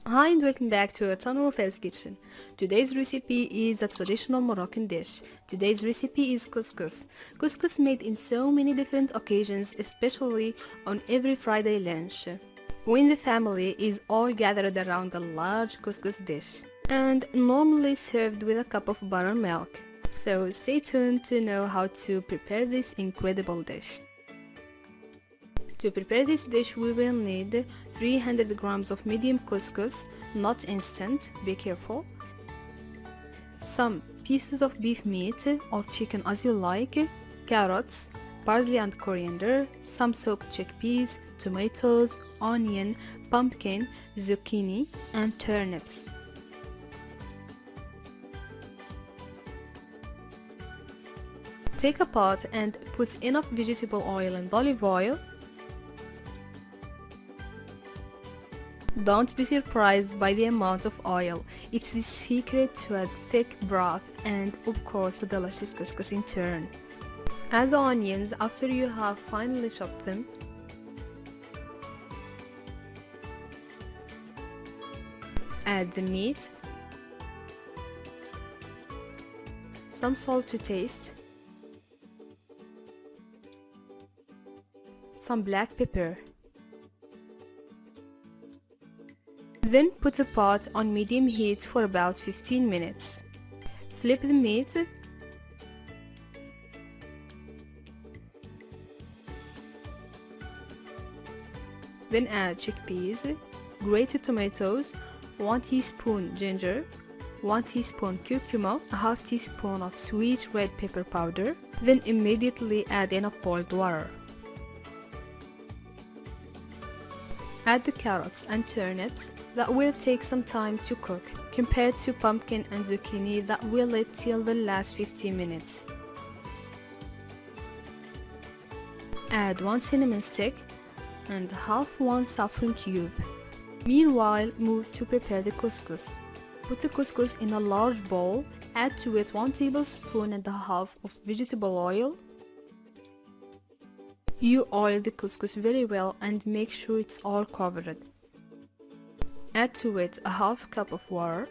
Hi and welcome back to our channel Faz Kitchen. Today's recipe is a traditional Moroccan dish. Today's recipe is couscous. Couscous made in so many different occasions, especially on every Friday lunch, when the family is all gathered around a large couscous dish, and normally served with a cup of buttermilk. So stay tuned to know how to prepare this incredible dish. To prepare this dish we will need 300 grams of medium couscous, not instant, be careful, some pieces of beef meat or chicken as you like, carrots, parsley and coriander, some soaked chickpeas, tomatoes, onion, pumpkin, zucchini and turnips. Take a pot and put enough vegetable oil and olive oil. Don't be surprised by the amount of oil. It's the secret to a thick broth and of course a delicious couscous in turn. Add the onions after you have finally chopped them. Add the meat, some salt to taste, some black pepper. Then put the pot on medium heat for about 15 minutes. Flip the meat. Then add chickpeas, grated tomatoes, 1 teaspoon ginger, 1 teaspoon curcuma, a half teaspoon of sweet red pepper powder. Then immediately add enough boiled water. Add the carrots and turnips that will take some time to cook, compared to pumpkin and zucchini that will let till the last 15 minutes. Add 1 cinnamon stick and half 1 saffron cube. Meanwhile, move to prepare the couscous. Put the couscous in a large bowl, add to it 1 tablespoon and a half of vegetable oil. You oil the couscous very well and make sure it's all covered. Add to it a half cup of water.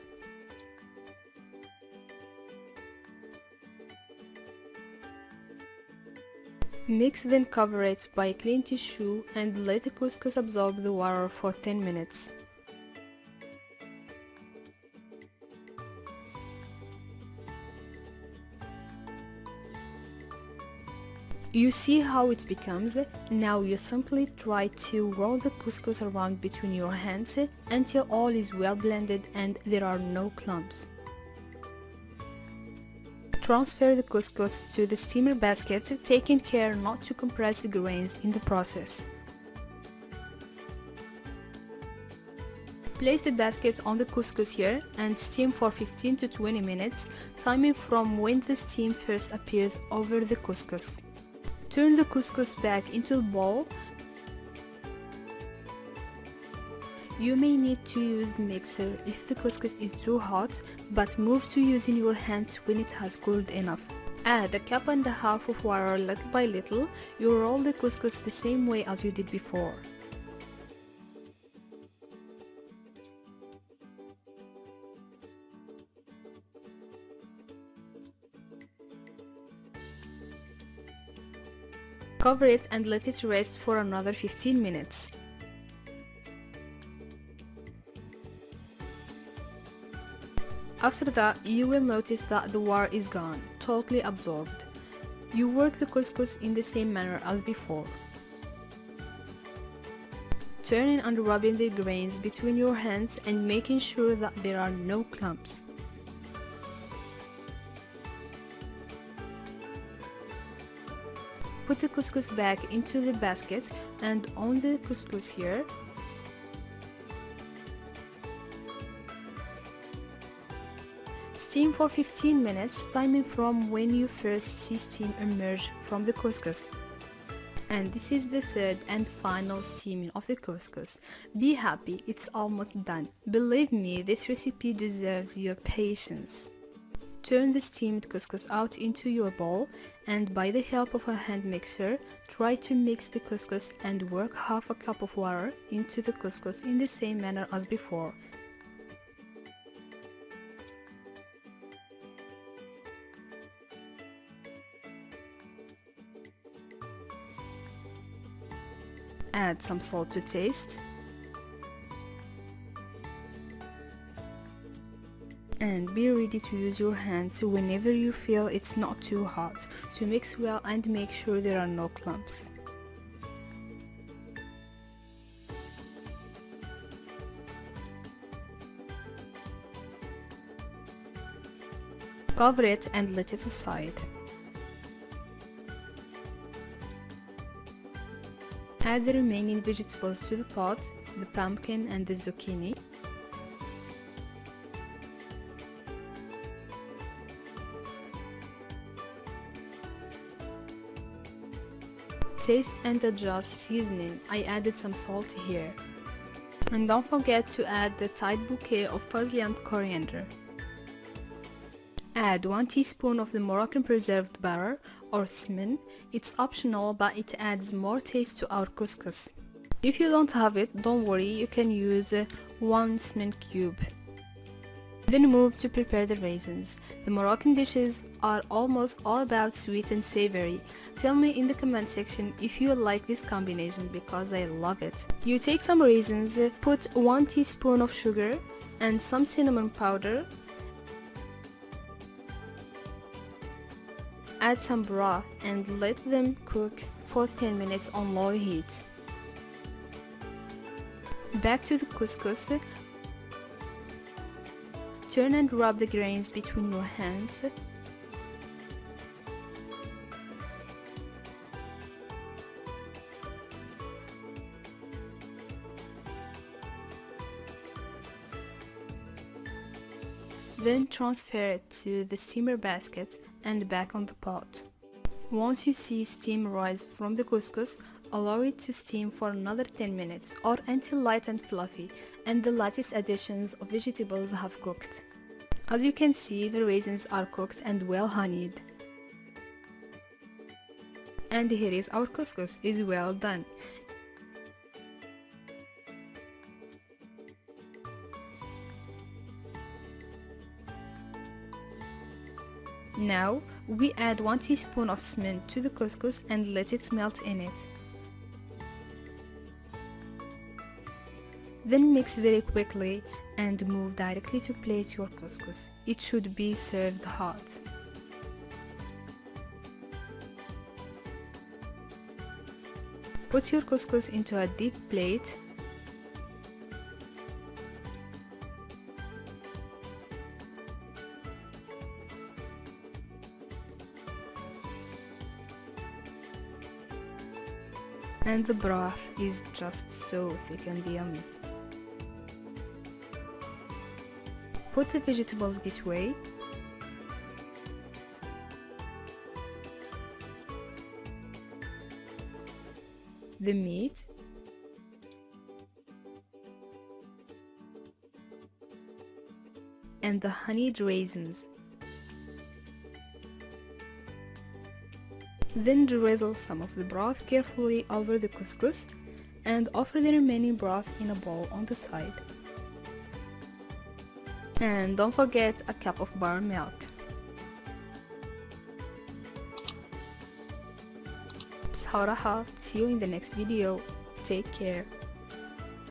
Mix, then cover it by a clean tissue and let the couscous absorb the water for 10 minutes. You see how it becomes? Now you simply try to roll the couscous around between your hands until all is well blended and there are no clumps. Transfer the couscous to the steamer basket, taking care not to compress the grains in the process. Place the basket on the couscous here and steam for 15 to 20 minutes, timing from when the steam first appears over the couscous. Turn the couscous back into a bowl. You may need to use the mixer if the couscous is too hot, but move to using your hands when it has cooled enough. Add a cup and a half of water little by little. You roll the couscous the same way as you did before. Cover it and let it rest for another 15 minutes. After that, you will notice that the water is gone, totally absorbed. You work the couscous in the same manner as before. Turning and rubbing the grains between your hands and making sure that there are no clumps. Put the couscous back into the basket and on the couscous here. Steam for 15 minutes, timing from when you first see steam emerge from the couscous. And this is the third and final steaming of the couscous. Be happy, it's almost done. Believe me, this recipe deserves your patience. Turn the steamed couscous out into your bowl and by the help of a hand mixer, try to mix the couscous and work half a cup of water into the couscous in the same manner as before. Add some salt to taste. And be ready to use your hands whenever you feel it's not too hot to mix well and make sure there are no clumps. Cover it and let it aside. Add the remaining vegetables to the pot, the pumpkin and the zucchini. Taste and adjust seasoning. I added some salt here. And don't forget to add the tight bouquet of parsley and coriander. Add 1 teaspoon of the Moroccan preserved butter or smin. It's optional, but it adds more taste to our couscous. If you don't have it, don't worry, you can use 1 smin cube. Then move to prepare the raisins. The Moroccan dishes are almost all about sweet and savory. Tell me in the comment section if you like this combination because I love it. You take some raisins, put 1 teaspoon of sugar and some cinnamon powder. Add some broth and let them cook for 10 minutes on low heat. Back to the couscous. Turn and rub the grains between your hands. Then transfer it to the steamer basket and back on the pot. Once you see steam rise from the couscous, allow it to steam for another 10 minutes or until light and fluffy and the latest additions of vegetables have cooked. As you can see, the raisins are cooked and well honeyed. And here is our couscous is well done. Now we add 1 teaspoon of smin to the couscous and let it melt in it. Then mix very quickly and move directly to plate your couscous. It should be served hot. Put your couscous into a deep plate. And the broth is just so thick and yummy. Put the vegetables this way. The meat. And the honeyed raisins. Then drizzle some of the broth carefully over the couscous and offer the remaining broth in a bowl on the side. And don't forget a cup of buttermilk. بصراحة, see you in the next video. Take care.